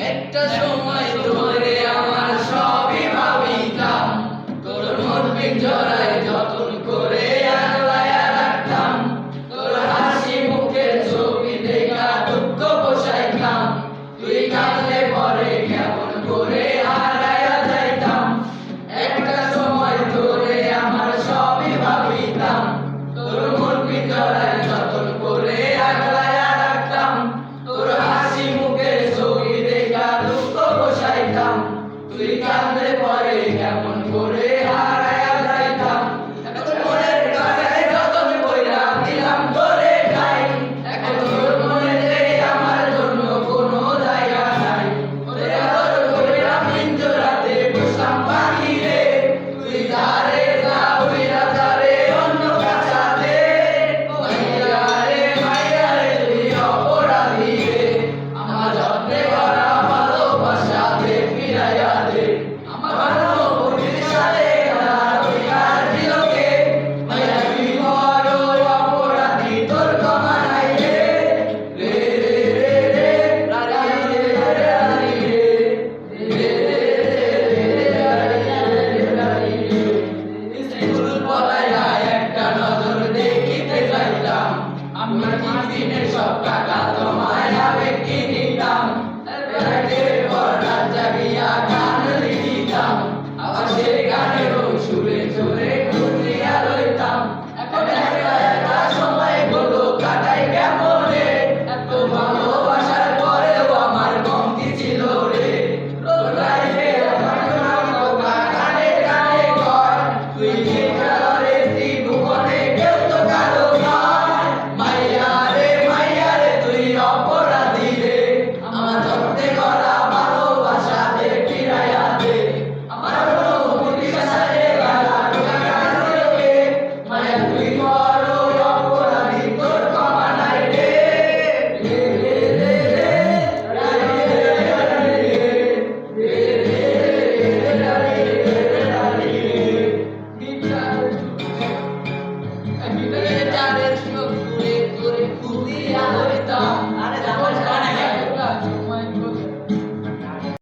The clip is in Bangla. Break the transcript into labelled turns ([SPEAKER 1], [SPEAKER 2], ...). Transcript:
[SPEAKER 1] একটা সময় ধরে আমার সবই ভাবিতাম, তোর মন পিঞ্জরায় যতন করে আগলায়া রাখতাম, তোর হাসি মুখের ছবি দেখা দুঃখ বসাইতাম, তুই কাঁদলে পরে কেমন করে হারায়া যাইতাম। একটা সময় ধরে আমার সবই ভাবিতাম, তোর মন পিঞ্জরায় যতন করে আগলায়া রাখতাম, তোর হাসি মুখের ছবি দেখা দুঃখ বসাইতাম, তুই কাঁদলে পরে কেমন করে হারায়া যাইতাম। এখন মনের কাছে যতন কইরা দিলাম তোরে ঠাই, এখন তোর মনেতে আমার জন্য কোনো জায়গা নাই। ওরে আদর কইরা পিঞ্জরাতে বসলাম পাখি রে, তুই যারে যা উইরা যারে অন্য কাছাতে। মাইয়া রে তুই অপরাধী রে, আমার যত্নে করা ভালোবাসাতে ফিরাইয়া দে। আমার অনুভূতির সাথে আর অধিকার দিল কে? মাইয়া তুই বড় অপরাধী, তোর ক্ষমা নাই রে। রে রে রে রে রারি রে রারি রে, রে রে রারি রে। স্কুল পলাইয়া একটা নজর দেখিতে যাইতাম, আমি টিফিনের সব টাকা তোমায় আবেগ কিনিতাম।